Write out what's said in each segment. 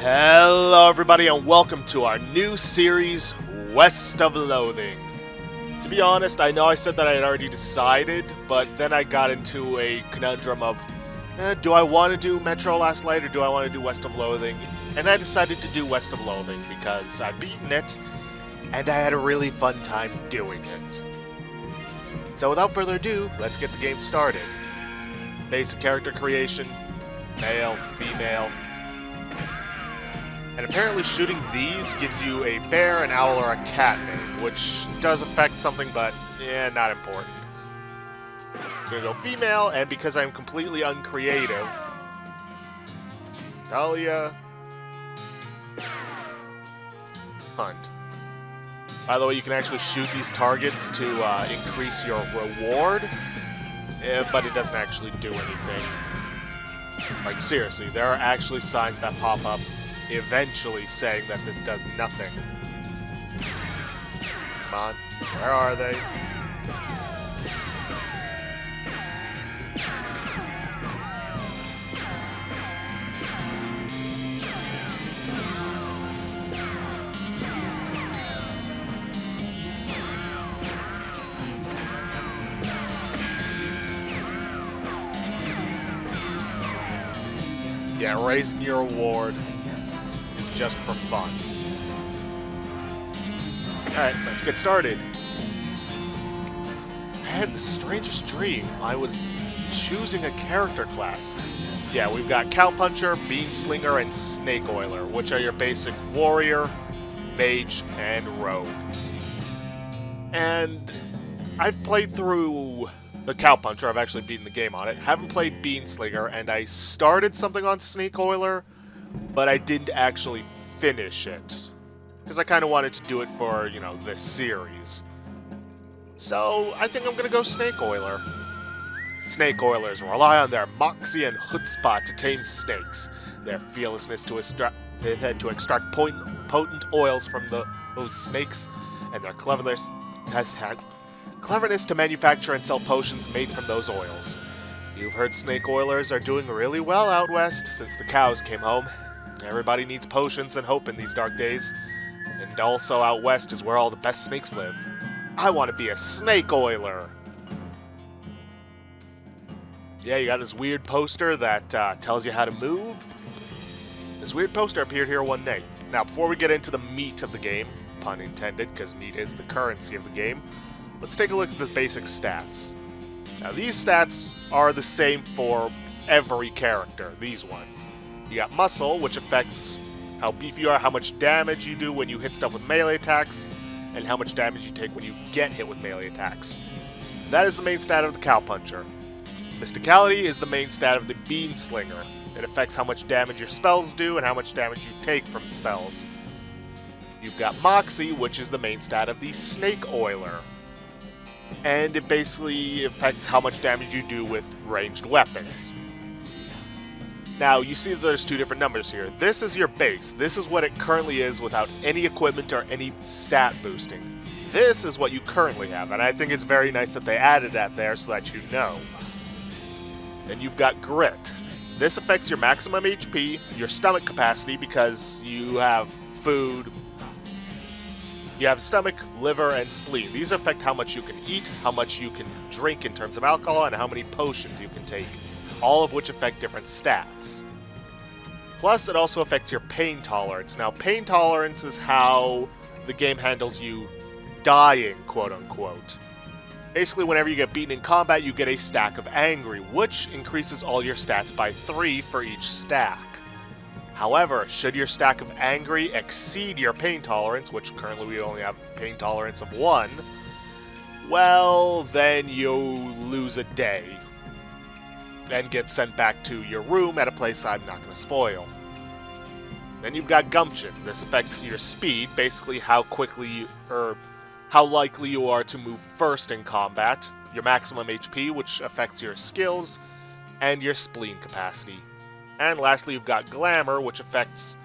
Hello everybody and welcome to our new series, West of Loathing. To be honest, I know I said that I had already decided, but then I got into a conundrum of, do I want to do Metro Last Light or do I want to do West of Loathing? And I decided to do West of Loathing because I've beaten it, and I had a really fun time doing it. So without further ado, let's get the game started. Basic character creation, male, female. And apparently shooting these gives you a bear, an owl, or a cat name, which does affect something, but not important. I'm gonna go female, and because I'm completely uncreative, Dahlia Hunt. By the way, you can actually shoot these targets to increase your reward, but it doesn't actually do anything. Like, seriously, there are actually signs that pop up eventually saying that this does nothing. Come on, where are they? Yeah, raising your reward just for fun. Alright, let's get started. I had the strangest dream. I was choosing a character class. Yeah, we've got Cowpuncher, Beanslinger, and Snake Oiler, which are your basic warrior, mage, and rogue. And I've played through the Cowpuncher. I've actually beaten the game on it. Haven't played Beanslinger, and I started something on Snake Oiler, but I didn't actually finish it, because I kind of wanted to do it for, you know, this series. So, I think I'm going to go Snake Oiler. Snake Oilers rely on their moxie and chutzpah to tame snakes, their fearlessness to extract potent oils from those snakes, and their cleverness to manufacture and sell potions made from those oils. You've heard Snake Oilers are doing really well out west since the cows came home. Everybody needs potions and hope in these dark days. And also out west is where all the best snakes live. I want to be a Snake Oiler! Yeah, you got this weird poster that tells you how to move. This weird poster appeared here one day. Now, before we get into the meat of the game, pun intended, because meat is the currency of the game, let's take a look at the basic stats. Now, these stats are the same for every character, these ones. You got muscle, which affects how beefy you are, how much damage you do when you hit stuff with melee attacks, and how much damage you take when you get hit with melee attacks. That is the main stat of the Cowpuncher. Mysticality is the main stat of the Beanslinger. It affects how much damage your spells do and how much damage you take from spells. You've got Moxie, which is the main stat of the Snake Oiler. And it basically affects how much damage you do with ranged weapons. Now, you see that there's two different numbers here. This is your base. This is what it currently is without any equipment or any stat boosting. This is what you currently have, and I think it's very nice that they added that there so that you know. Then you've got Grit. This affects your maximum HP, your stomach capacity, because you have food. You have stomach, liver, and spleen. These affect how much you can eat, how much you can drink in terms of alcohol, and how many potions you can take. All of which affect different stats. Plus, it also affects your pain tolerance. Now, pain tolerance is how the game handles you dying, quote-unquote. Basically, whenever you get beaten in combat, you get a stack of Angry, which increases all your stats by 3 for each stack. However, should your stack of Angry exceed your pain tolerance, which currently we only have pain tolerance of 1, well, then you lose a day and get sent back to your room at a place I'm not going to spoil. Then you've got Gumption. This affects your speed, basically how quickly or how likely you are to move first in combat, your maximum HP, which affects your skills, and your spleen capacity. And lastly, you've got Glamour, which affects,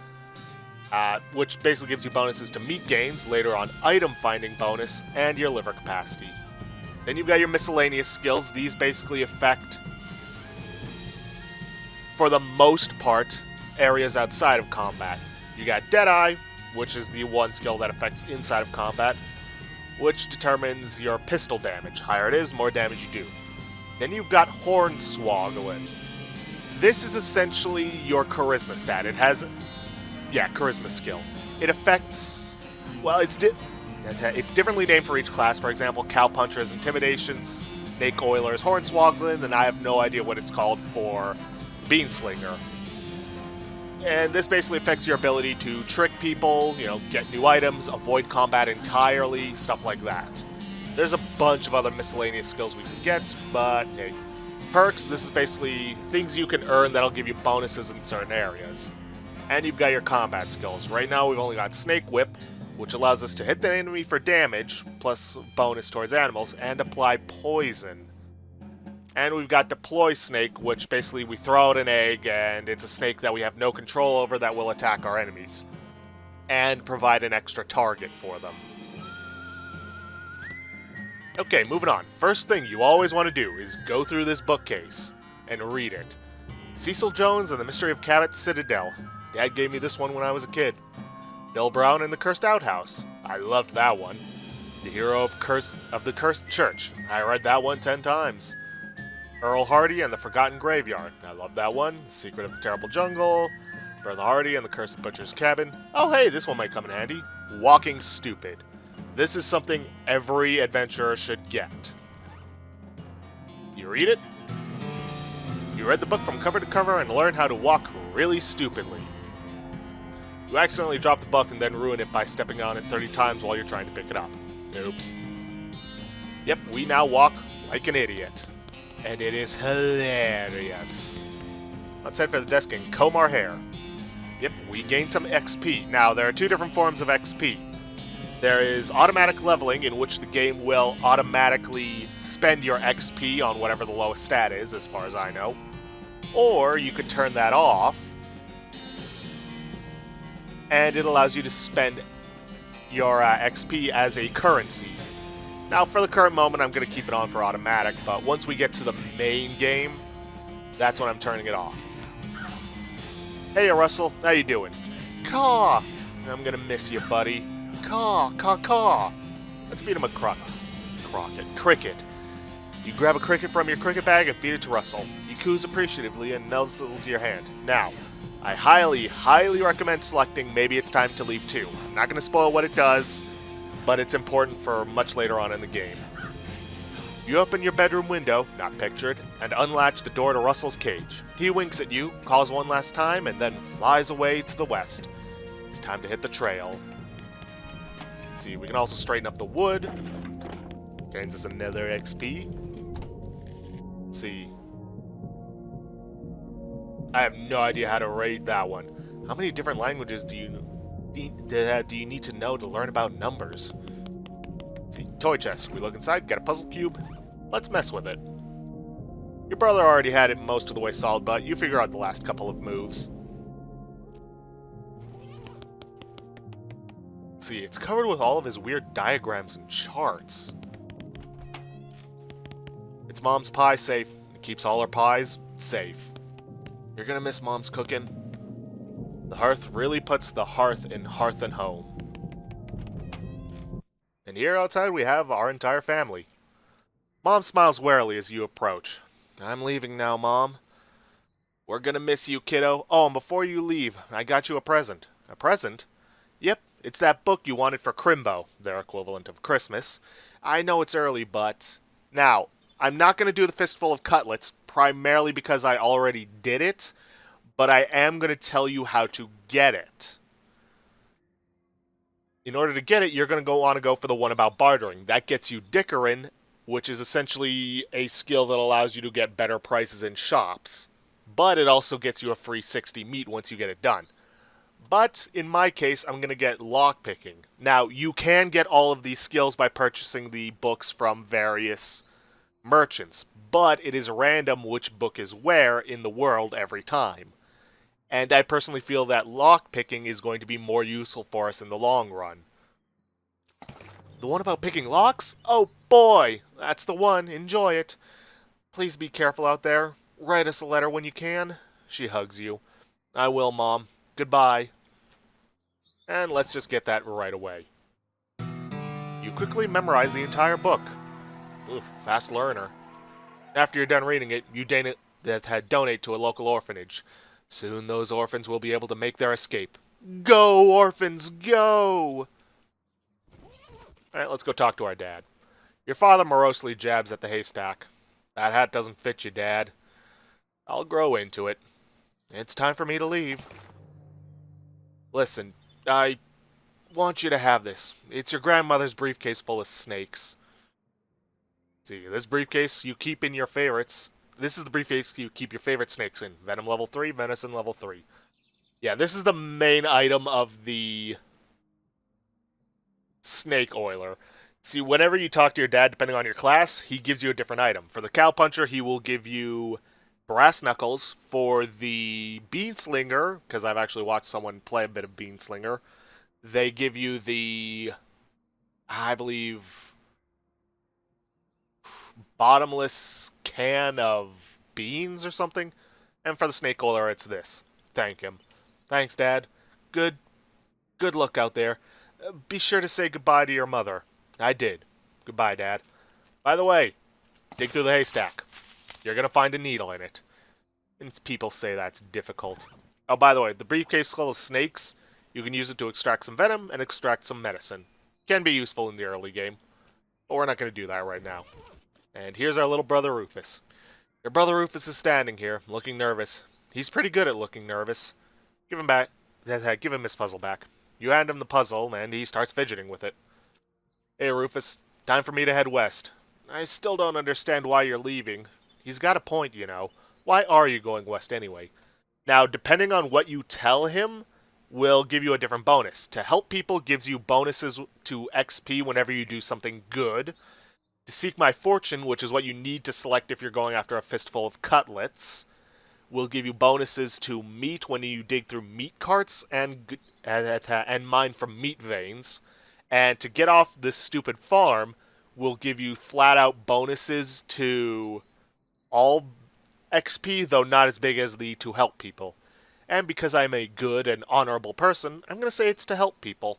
which basically gives you bonuses to meat gains, later on item finding bonus, and your liver capacity. Then you've got your miscellaneous skills. These basically affect, for the most part, areas outside of combat. You got Deadeye, which is the one skill that affects inside of combat, which determines your pistol damage. Higher it is, more damage you do. Then you've got Hornswoggle. This is essentially your charisma stat. It has, charisma skill. It affects, well, it's differently named for each class. For example, Cowpuncher is Intimidation, Snake Oiler is Hornswoggle, and I have no idea what it's called for Beanslinger. And this basically affects your ability to trick people, get new items, avoid combat entirely, stuff like that. There's a bunch of other miscellaneous skills we can get, but hey. Perks, this is basically things you can earn that'll give you bonuses in certain areas. And you've got your combat skills. Right now we've only got Snake Whip, which allows us to hit the enemy for damage, plus bonus towards animals, and apply poison. And we've got Deploy Snake, which basically we throw out an egg, and it's a snake that we have no control over that will attack our enemies. And provide an extra target for them. Okay, moving on. First thing you always want to do is go through this bookcase and read it. Cecil Jones and the Mystery of Cabot Citadel. Dad gave me this one when I was a kid. Bill Brown and the Cursed Outhouse. I loved that one. The Hero of the Cursed Church. I read that one 10 times. Earl Hardy and the Forgotten Graveyard. I love that one. Secret of the Terrible Jungle. Bertha Hardy and the Cursed Butcher's Cabin. Oh hey, this one might come in handy. Walking Stupid. This is something every adventurer should get. You read it? You read the book from cover to cover and learn how to walk really stupidly. You accidentally drop the book and then ruin it by stepping on it 30 times while you're trying to pick it up. Oops. Yep, we now walk like an idiot. And it is hilarious. Let's head for the desk and comb our hair. Yep, we gained some XP. Now, there are two different forms of XP. There is automatic leveling, in which the game will automatically spend your XP on whatever the lowest stat is, as far as I know. Or you could turn that off, and it allows you to spend your XP as a currency. Now, for the current moment, I'm going to keep it on for automatic, but once we get to the main game, that's when I'm turning it off. Hey, Russell, how you doing? Caw! I'm going to miss you, buddy. Caw, caw, caw. Let's feed him a cricket. You grab a cricket from your cricket bag and feed it to Russell. He coos appreciatively and nuzzles your hand. Now, I highly, highly recommend selecting Maybe It's Time to Leave Too. I'm not going to spoil what it does, but it's important for much later on in the game. You open your bedroom window, not pictured, and unlatch the door to Russell's cage. He winks at you, calls one last time, and then flies away to the west. It's time to hit the trail. Let's see, we can also straighten up the wood. Gains us another XP. Let's see. I have no idea how to rate that one. How many different languages do you need to know to learn about numbers? Let's see, toy chest. We look inside, got a puzzle cube. Let's mess with it. Your brother already had it most of the way solved, but you figure out the last couple of moves. Let's see, it's covered with all of his weird diagrams and charts. It's Mom's pie safe. It keeps all her pies safe. You're gonna miss Mom's cooking. The hearth really puts the hearth in hearth and home. And here outside we have our entire family. Mom smiles warily as you approach. I'm leaving now, Mom. We're gonna miss you, kiddo. Oh, and before you leave, I got you a present. A present? Yep, it's that book you wanted for Crimbo, their equivalent of Christmas. I know it's early, but... Now, I'm not gonna do the fistful of cutlets, primarily because I already did it, but I am going to tell you how to get it. In order to get it, you're going to want to go for the one about bartering. That gets you Dickerin, which is essentially a skill that allows you to get better prices in shops. But it also gets you a free 60 meat once you get it done. But, in my case, I'm going to get lockpicking. Now, you can get all of these skills by purchasing the books from various merchants, but it is random which book is where in the world every time. And I personally feel that lockpicking is going to be more useful for us in the long run. The one about picking locks? Oh boy! That's the one. Enjoy it. Please be careful out there. Write us a letter when you can. She hugs you. I will, Mom. Goodbye. And let's just get that right away. You quickly memorize the entire book. Oof, fast learner. After you're done reading it, you donate to a local orphanage. Soon those orphans will be able to make their escape. Go, orphans, go! Alright, let's go talk to our dad. Your father morosely jabs at the haystack. That hat doesn't fit you, Dad. I'll grow into it. It's time for me to leave. Listen, I want you to have this. It's your grandmother's briefcase full of snakes. See, this briefcase you keep in your favorites. This is the briefcase you keep your favorite snakes in. Venom level 3, Venison level 3. Yeah, this is the main item of the snake oiler. See, whenever you talk to your dad, depending on your class, he gives you a different item. For the cowpuncher, he will give you brass knuckles. For the beanslinger, because I've actually watched someone play a bit of beanslinger, they give you the, I believe, bottomless can of beans or something. And for the snake oiler, it's this. Thank him. Thanks, Dad. Good luck out there. Be sure to say goodbye to your mother. I did. Goodbye, Dad. By the way, dig through the haystack. You're going to find a needle in it. And people say that's difficult. Oh, by the way, the briefcase full of snakes, you can use it to extract some venom and extract some medicine. Can be useful in the early game. But we're not going to do that right now. And here's our little brother Rufus. Your brother Rufus is standing here, looking nervous. He's pretty good at looking nervous. Give him back. Give him his puzzle back. You hand him the puzzle, and he starts fidgeting with it. Hey, Rufus. Time for me to head west. I still don't understand why you're leaving. He's got a point, you know. Why are you going west anyway? Now, depending on what you tell him, will give you a different bonus. To help people gives you bonuses to XP whenever you do something good. To seek my fortune, which is what you need to select if you're going after a fistful of cutlets, will give you bonuses to meat when you dig through meat carts and mine from meat veins. And to get off this stupid farm will give you flat-out bonuses to all XP, though not as big as the to help people. And because I'm a good and honorable person, I'm going to say it's to help people.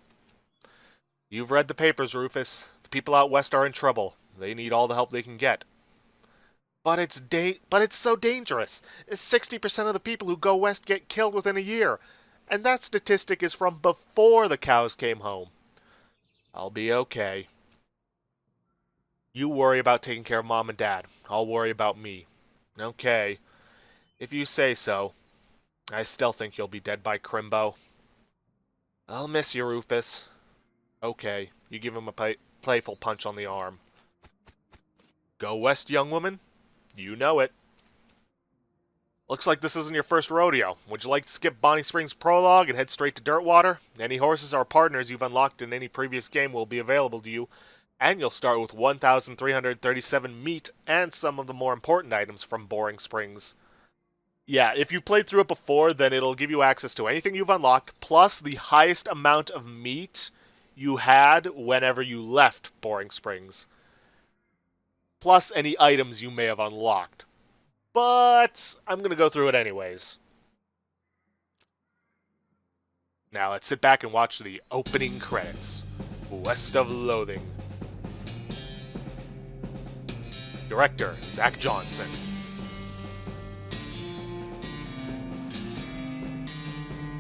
You've read the papers, Rufus. The people out west are in trouble. They need all the help they can get. But it's so dangerous. 60% of the people who go west get killed within a year. And that statistic is from before the cows came home. I'll be okay. You worry about taking care of Mom and Dad. I'll worry about me. Okay. If you say so. I still think you'll be dead by Crimbo. I'll miss you, Rufus. Okay. You give him a playful punch on the arm. Go west, young woman. You know it. Looks like this isn't your first rodeo. Would you like to skip Bonnie Springs prologue and head straight to Dirtwater? Any horses or partners you've unlocked in any previous game will be available to you, and you'll start with 1,337 meat and some of the more important items from Boring Springs. Yeah, if you've played through it before, then it'll give you access to anything you've unlocked, plus the highest amount of meat you had whenever you left Boring Springs. Plus any items you may have unlocked. But I'm going to go through it anyways. Now let's sit back and watch the opening credits. West of Loathing. Director, Zach Johnson.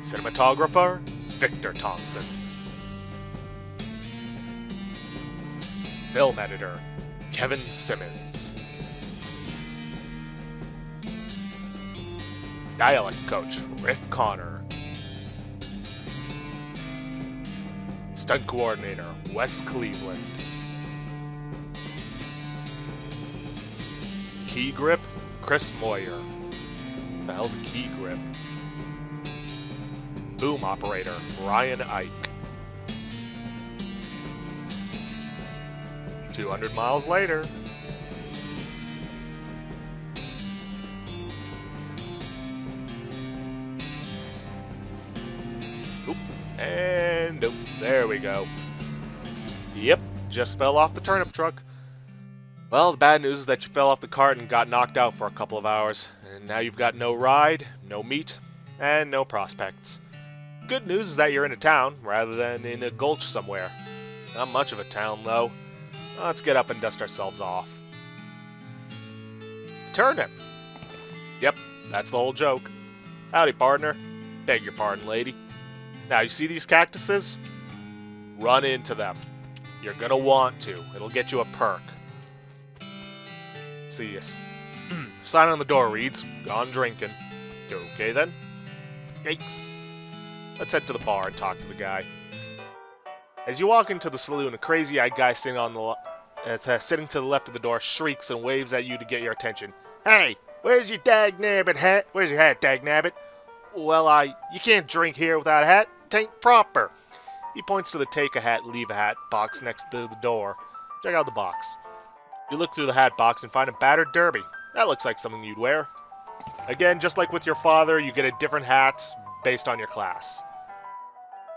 Cinematographer, Victor Thompson. Film editor, Kevin Simmons. Dialect coach, Riff Connor. Stunt coordinator, Wes Cleveland. Key grip, Chris Moyer. What the hell's a key grip? Boom operator, Ryan Ike. 200 miles later. Oop, and nope, there we go. Yep, just fell off the turnip truck. Well, the bad news is that you fell off the cart and got knocked out for a couple of hours. And now you've got no ride, no meat, and no prospects. Good news is that you're in a town, rather than in a gulch somewhere. Not much of a town, though. Let's get up and dust ourselves off. Turnip! Yep, that's the whole joke. Howdy, partner. Beg your pardon, lady. Now, you see these cactuses? Run into them. You're gonna want to. It'll get you a perk. See yes. Sign on the door reads, "Gone drinking." Okay then. Yikes. Let's head to the bar and talk to the guy. As you walk into the saloon, a crazy-eyed guy sitting sitting to the left of the door shrieks and waves at you to get your attention. "Hey, where's your dag-nabbit hat? Where's your hat, dag-nabbit?" "Well, you can't drink here without a hat. 'Tain't proper." He points to the take a hat, leave a hat box next to the door. Check out the box. You look through the hat box and find a battered derby. That looks like something you'd wear. Again, just like with your father, you get a different hat based on your class.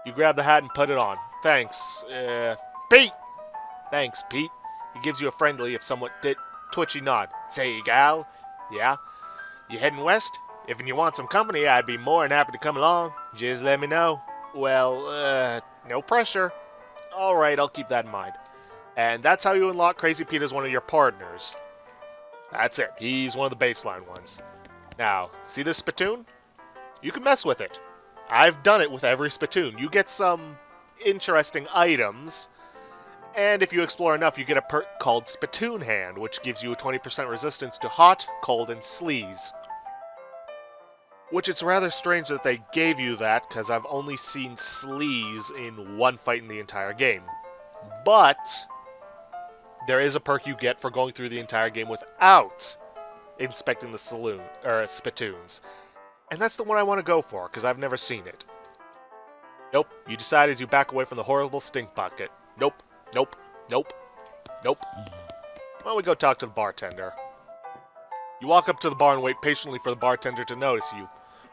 You grab the hat and put it on. "Thanks, Pete!" "Thanks, Pete." He gives you a friendly, if somewhat twitchy nod. "Say, gal." "Yeah?" "You heading west? If you want some company, I'd be more than happy to come along. Just let me know." "Well, no pressure." "Alright, I'll keep that in mind." And that's how you unlock Crazy Pete as one of your partners. That's it. He's one of the baseline ones. Now, see this spittoon? You can mess with it. I've done it with every spittoon. You get some interesting items, and if you explore enough, you get a perk called Spittoon Hand, which gives you a 20% resistance to hot, cold, and sleaze. Which it's rather strange that they gave you that, because I've only seen sleaze in one fight in the entire game. But there is a perk you get for going through the entire game without inspecting the spittoons. And that's the one I want to go for, because I've never seen it. Nope, you decide as you back away from the horrible stink bucket. Nope, nope, nope, nope. Why don't we go talk to the bartender? You walk up to the bar and wait patiently for the bartender to notice you.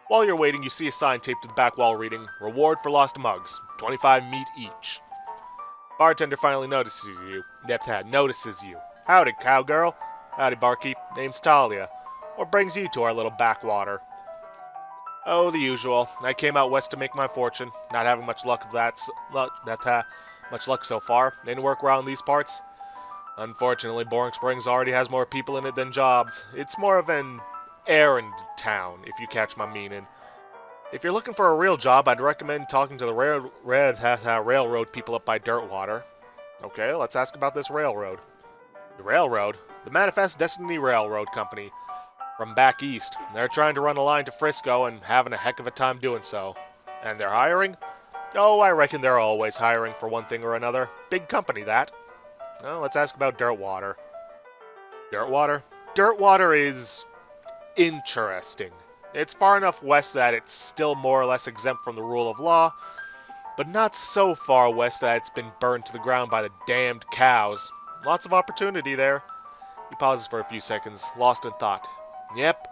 While you're waiting, you see a sign taped to the back wall reading, "Reward for lost mugs, 25 meat each." Bartender finally notices you. "Howdy, cowgirl." "Howdy, barkeep. Name's Talia. What brings you to our little backwater?" "Oh, the usual. I came out west to make my fortune. Not having much luck much luck so far. Any work around these parts?" "Unfortunately, Boring Springs already has more people in it than jobs. It's more of an errand town, if you catch my meaning. If you're looking for a real job, I'd recommend talking to the railroad people up by Dirtwater." "Okay, let's ask about this railroad." "The railroad? The Manifest Destiny Railroad Company. From back east. They're trying to run a line to Frisco and having a heck of a time doing so." "And they're hiring?" "Oh, I reckon they're always hiring for one thing or another. Big company, that." "Well, let's ask about Dirtwater." "Dirtwater? Dirtwater is interesting. It's far enough west that it's still more or less exempt from the rule of law, but not so far west that it's been burned to the ground by the damned cows. Lots of opportunity there." He pauses for a few seconds, lost in thought. "Yep.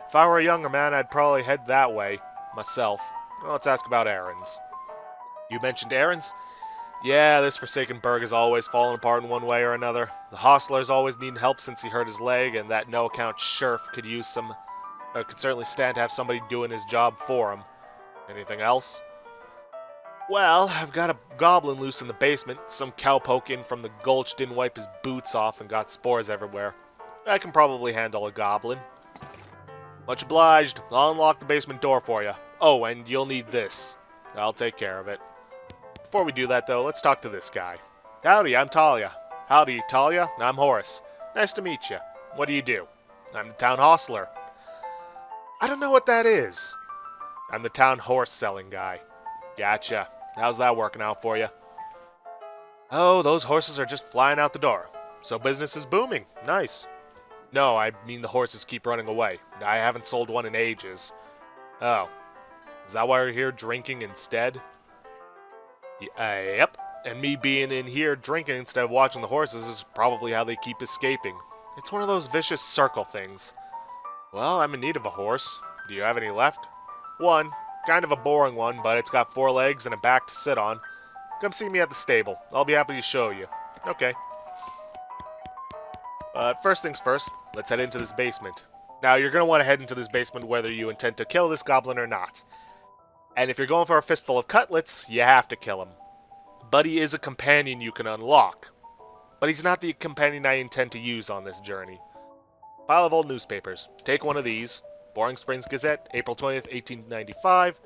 If I were a younger man, I'd probably head that way. Myself. Well, let's ask about errands." "You mentioned errands?" "Yeah, this forsaken burg is always falling apart in one way or another. The hostler's always needing help since he hurt his leg, and that no-account sheriff could certainly stand to have somebody doing his job for him. Anything else?" "Well, I've got a goblin loose in the basement. Some cowpoke in from the gulch didn't wipe his boots off and got spores everywhere. I can probably handle a goblin." "Much obliged. I'll unlock the basement door for you. Oh, and you'll need this." "I'll take care of it." Before we do that, though, let's talk to this guy. "Howdy, I'm Talia." "Howdy, Talia. I'm Horace. Nice to meet you. What do you do?" "I'm the town hostler." "I don't know what that is." "I'm the town horse-selling guy." "Gotcha. How's that working out for you?" "Oh, those horses are just flying out the door. So business is booming. Nice." "No, I mean the horses keep running away. I haven't sold one in ages." "Oh. Is that why you're here drinking instead?" Yep. And me being in here drinking instead of watching the horses is probably how they keep escaping. It's one of those vicious circle things." "Well, I'm in need of a horse. Do you have any left?" "One. Kind of a boring one, but it's got 4 legs and a back to sit on. Come see me at the stable. I'll be happy to show you." "Okay." But first things first, let's head into this basement. Now, you're going to want to head into this basement whether you intend to kill this goblin or not. And if you're going for a fistful of cutlets, you have to kill him. But he is a companion you can unlock. But he's not the companion I intend to use on this journey. Pile of old newspapers. Take one of these. Boring Springs Gazette, April 20th, 1895.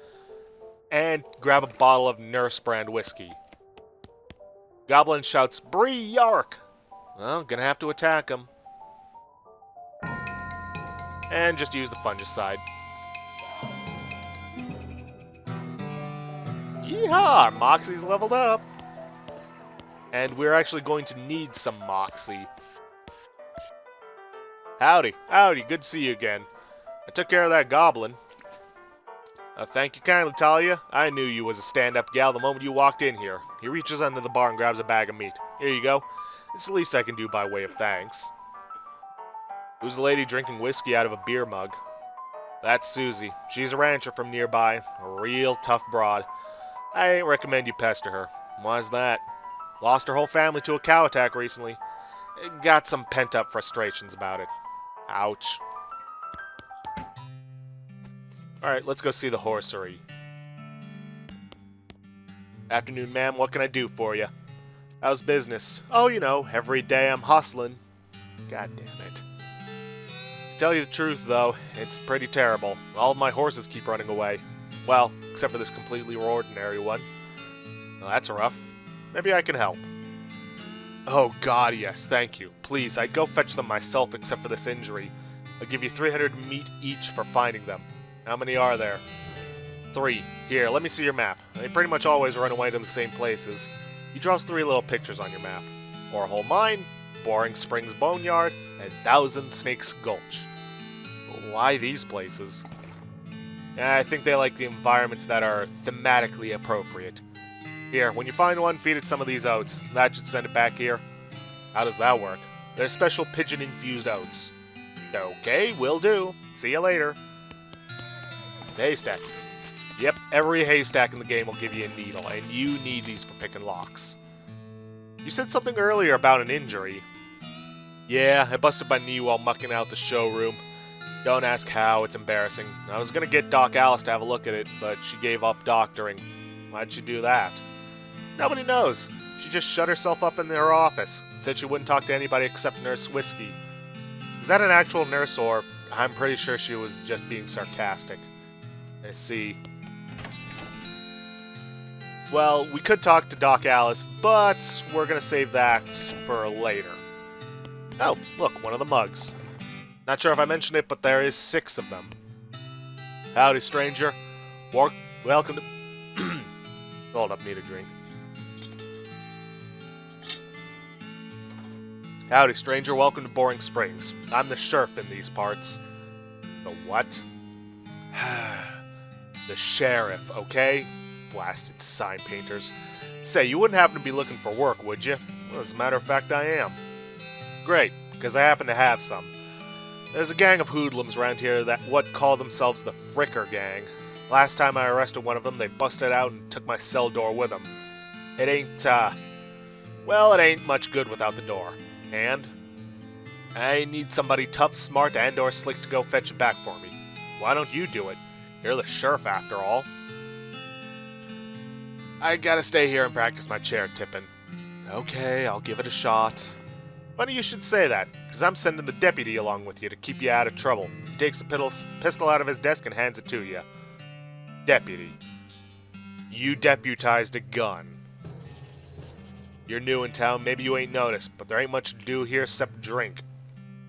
And grab a bottle of Nurse brand whiskey. Goblin shouts, "Bree Yark!" Well, gonna have to attack him. And just use the fungicide. Yeehaw! Moxie's leveled up. And we're actually going to need some Moxie. Howdy. Howdy. Good to see you again. I took care of that goblin. Thank you kindly, Talia. I knew you was a stand-up gal the moment you walked in here. He reaches under the bar and grabs a bag of meat. Here you go. It's the least I can do by way of thanks. Who's the lady drinking whiskey out of a beer mug? That's Susie. She's a rancher from nearby. A real tough broad. I ain't recommend you pester her. Why's that? Lost her whole family to a cow attack recently. Got some pent-up frustrations about it. Ouch. Alright, let's go see the horsery. Afternoon, ma'am. What can I do for you? How's business? Oh, you know, every day I'm hustling. God damn it. To tell you the truth, though, it's pretty terrible. All of my horses keep running away. Well, except for this completely ordinary one. Well, that's rough. Maybe I can help. Oh god, yes, thank you. Please, I'd go fetch them myself except for this injury. I'll give you 300 meat each for finding them. How many are there? 3. Here, let me see your map. They pretty much always run away to the same places. He draws 3 little pictures on your map. Orhole Mine, Boring Springs Boneyard, and Thousand Snakes Gulch. Why these places? I think they like the environments that are thematically appropriate. Here, when you find one, feed it some of these oats. That should send it back here. How does that work? They're special pigeon-infused oats. Okay, will do. See you later. It's a haystack. Yep, every haystack in the game will give you a needle, and you need these for picking locks. You said something earlier about an injury. Yeah, I busted my knee while mucking out the showroom. Don't ask how, it's embarrassing. I was gonna get Doc Alice to have a look at it, but she gave up doctoring. Why'd she do that? Nobody knows. She just shut herself up in her office. Said she wouldn't talk to anybody except Nurse Whiskey. Is that an actual nurse, or I'm pretty sure she was just being sarcastic? I see. Well, we could talk to Doc Alice, but we're gonna save that for later. Oh, look, one of the mugs. Not sure if I mentioned it, but there is 6 of them. Howdy, stranger. Welcome to... Hold up, need a drink. Howdy, stranger. Welcome to Boring Springs. I'm the sheriff in these parts. The what? The sheriff, okay? Blasted sign painters. Say, you wouldn't happen to be looking for work, would you? Well, as a matter of fact, I am. Great, because I happen to have some. There's a gang of hoodlums around here that call themselves the Fricker Gang. Last time I arrested one of them, they busted out and took my cell door with them. It ain't, well, it ain't much good without the door. And I need somebody tough, smart, and or slick to go fetch it back for me. Why don't you do it? You're the sheriff, after all. I gotta stay here and practice my chair tipping. Okay, I'll give it a shot. Funny you should say that, because I'm sending the deputy along with you to keep you out of trouble. He takes a pistol out of his desk and hands it to you. Deputy. You deputized a gun. You're new in town, maybe you ain't noticed, but there ain't much to do here except drink.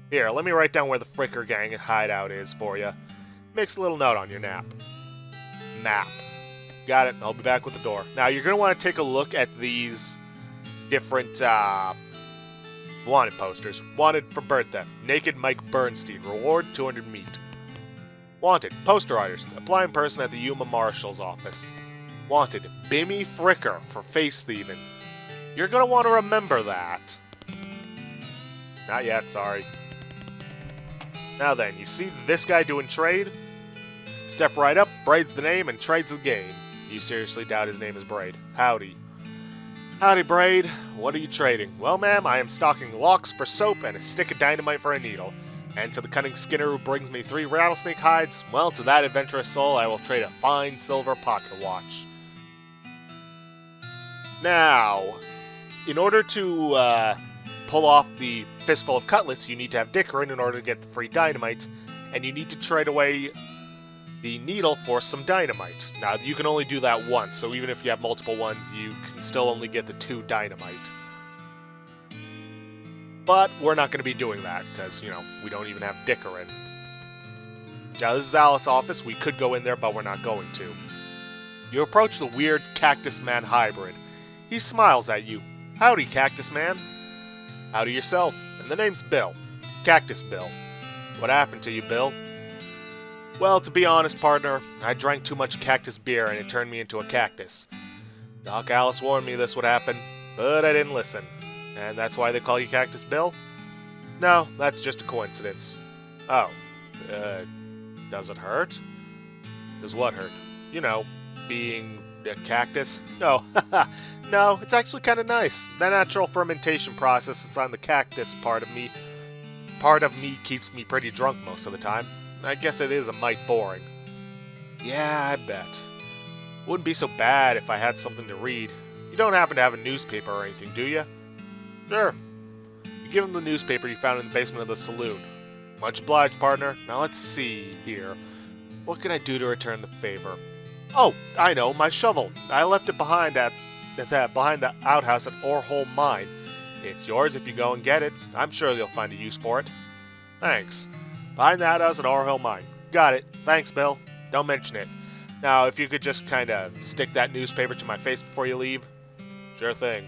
Here, let me write down where the Fricker Gang hideout is for you. Makes a little note on your map. Got it, I'll be back with the door. Now, you're going to want to take a look at these different, wanted posters. Wanted for bird theft. Naked Mike Bernstein. Reward 200 meat. Wanted. Poster writers. Apply in person at the Yuma Marshal's office. Wanted. Bimmy Fricker for face thieving. You're going to want to remember that. Not yet, sorry. Now then, you see this guy doing trade? Step right up, Braid's the name, and trade's the game. You seriously doubt his name is Braid? Howdy. Howdy, Braid. What are you trading? Well, ma'am, I am stocking locks for soap and a stick of dynamite for a needle. And to the cunning Skinner who brings me 3 rattlesnake hides, well, to that adventurous soul I will trade a fine silver pocket watch. Now, in order to pull off the fistful of cutlets, you need to have Dickerin in order to get the free dynamite, and you need to trade away the needle for some dynamite. Now, you can only do that once, so even if you have multiple ones, you can still only get the 2 dynamite. But we're not going to be doing that, because, we don't even have Dickerin. Now, this is Alice's office. We could go in there, but we're not going to. You approach the weird Cactus Man hybrid. He smiles at you. Howdy, Cactus Man. Howdy yourself. And the name's Bill. Cactus Bill. What happened to you, Bill? Well, to be honest, partner, I drank too much cactus beer and it turned me into a cactus. Doc Alice warned me this would happen, but I didn't listen. And that's why they call you Cactus Bill? No, that's just a coincidence. Oh. Does it hurt? Does what hurt? Being a cactus? No. No, it's actually kind of nice. The natural fermentation process that's on the cactus part of me keeps me pretty drunk most of the time. I guess it is a mite boring. Yeah, I bet. Wouldn't be so bad if I had something to read. You don't happen to have a newspaper or anything, do you? Sure. You give him the newspaper you found in the basement of the saloon. Much obliged, partner. Now let's see here. What can I do to return the favor? Oh, I know, my shovel. I left it behind behind the outhouse at Orholm Mine. It's yours if you go and get it. I'm sure you'll find a use for it. Thanks. Behind the outhouse at Orholm Mine. Got it. Thanks, Bill. Don't mention it. Now, if you could just kind of stick that newspaper to my face before you leave. Sure thing.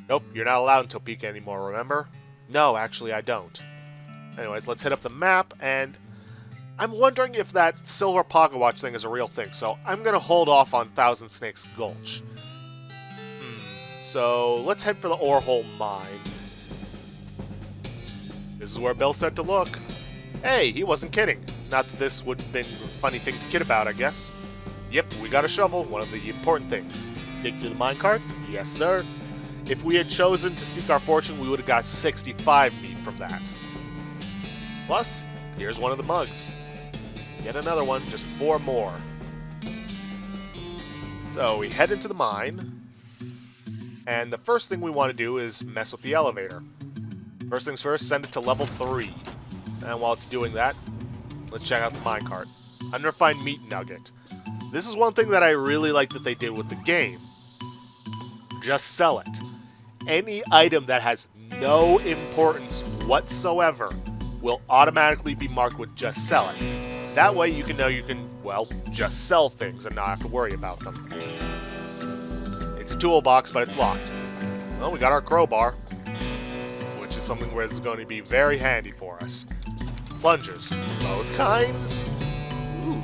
Nope, you're not allowed in Topeka anymore, remember? No, actually, I don't. Anyways, let's hit up the map, and I'm wondering if that silver pocket watch thing is a real thing, so I'm going to hold off on Thousand Snakes Gulch. So, let's head for the Orholm Mine. This is where Bill said to look. Hey, he wasn't kidding. Not that this would have been a funny thing to kid about, I guess. Yep, we got a shovel, one of the important things. Dig through the minecart? Yes, sir. If we had chosen to seek our fortune, we would have got 65 meat from that. Plus, here's one of the mugs. Yet another one, just 4 more. So, we head into the mine, and the first thing we want to do is mess with the elevator. First things first, send it to level 3. And while it's doing that, let's check out the minecart. Unrefined meat nugget. This is one thing that I really like that they did with the game. Just sell it. Any item that has no importance whatsoever will automatically be marked with just sell it. That way you can know you can, well, just sell things and not have to worry about them. It's a toolbox, but it's locked. Well, we got our crowbar, which is something where it's going to be very handy for us. Plungers. Both kinds? Ooh.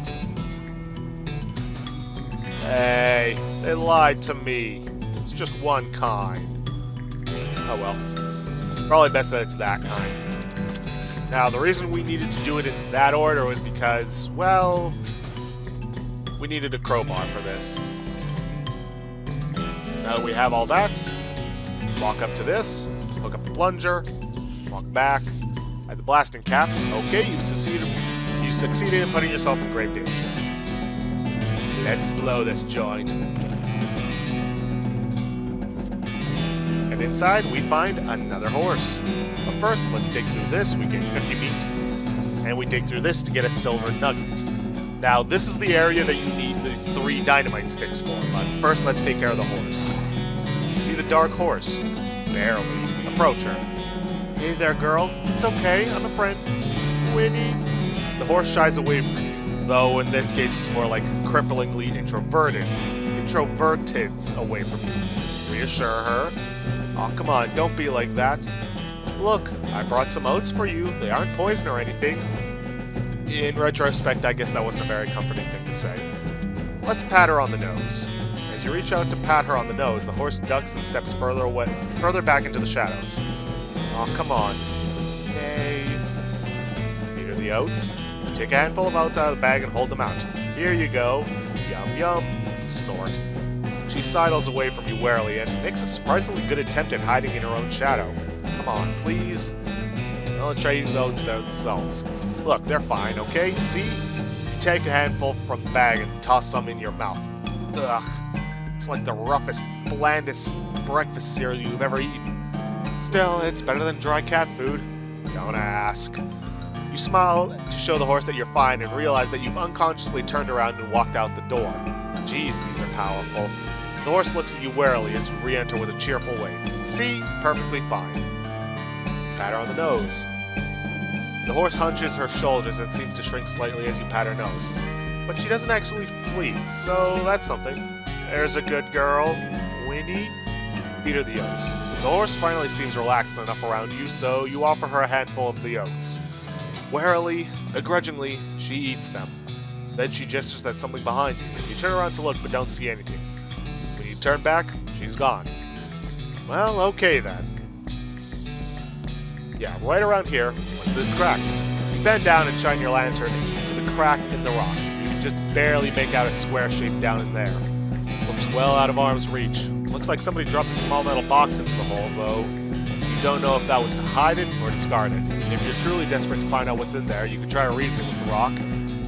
Hey, they lied to me. It's just one kind. Oh well. Probably best that it's that kind. Now, the reason we needed to do it in that order was because, well, we needed a crowbar for this. Now that we have all that, walk up to this, hook up the plunger, walk back, add the blasting cap. Okay, you've succeeded in putting yourself in grave danger. Let's blow this joint. And inside, we find another horse. But first, let's dig through this. We gain 50 meat. And we dig through this to get a silver nugget. Now, this is the area that you need the 3 dynamite sticks for. But first, let's take care of the horse. You see the dark horse? Barely. Approach her. Hey there, girl. It's okay. I'm a friend. Winnie. The horse shies away from you. Though, in this case, it's more like cripplingly introverted away from you. Reassure her. Oh, come on, don't be like that. Look, I brought some oats for you. They aren't poison or anything. In retrospect, I guess that wasn't a very comforting thing to say. Let's pat her on the nose. As you reach out to pat her on the nose, the horse ducks and steps further back into the shadows. Oh, come on. Yay. Here are the oats. Take a handful of oats out of the bag and hold them out. Here you go. Yum yum. Snort. She sidles away from you warily and makes a surprisingly good attempt at hiding in her own shadow. Come on, please. Now let's try eating those themselves. Look, they're fine, okay? See? You take a handful from the bag and toss some in your mouth. Ugh. It's like the roughest, blandest breakfast cereal you've ever eaten. Still, it's better than dry cat food. Don't ask. You smile to show the horse that you're fine and realize that you've unconsciously turned around and walked out the door. Geez, these are powerful. The horse looks at you warily as you re-enter with a cheerful wave. See? Perfectly fine. Let's pat her on the nose. The horse hunches her shoulders and seems to shrink slightly as you pat her nose. But she doesn't actually flee, so that's something. There's a good girl. Winnie? Feed her the oats. The horse finally seems relaxed enough around you, so you offer her a handful of the oats. Warily, begrudgingly, she eats them. Then she gestures at something behind you. You turn around to look, but don't see anything. When you turn back, she's gone. Well, okay then. Yeah, right around here was this crack. You bend down and shine your lantern into the crack in the rock. You can just barely make out a square shape down in there. Looks well out of arm's reach. Looks like somebody dropped a small metal box into the hole, though you don't know if that was to hide it or discard it. If you're truly desperate to find out what's in there, you could try reasoning with the rock.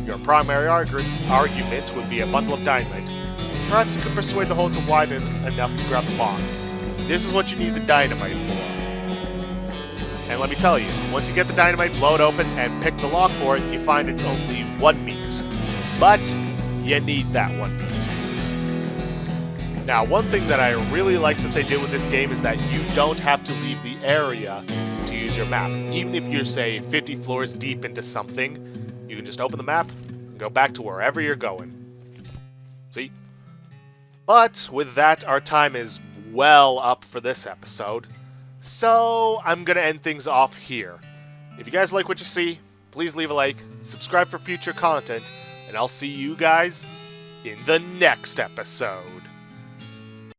Your primary argument would be a bundle of dynamite. Perhaps you could persuade the hole to widen enough to grab the box. This is what you need the dynamite for. And let me tell you, once you get the dynamite, blow it open, and pick the lock for it, you find it's only one meat. But you need that one meat. Now, one thing that I really like that they did with this game is that you don't have to leave the area to use your map. Even if you're, say, 50 floors deep into something, you can just open the map and go back to wherever you're going. See? But with that, our time is well up for this episode. So I'm going to end things off here. If you guys like what you see, please leave a like, subscribe for future content, and I'll see you guys in the next episode.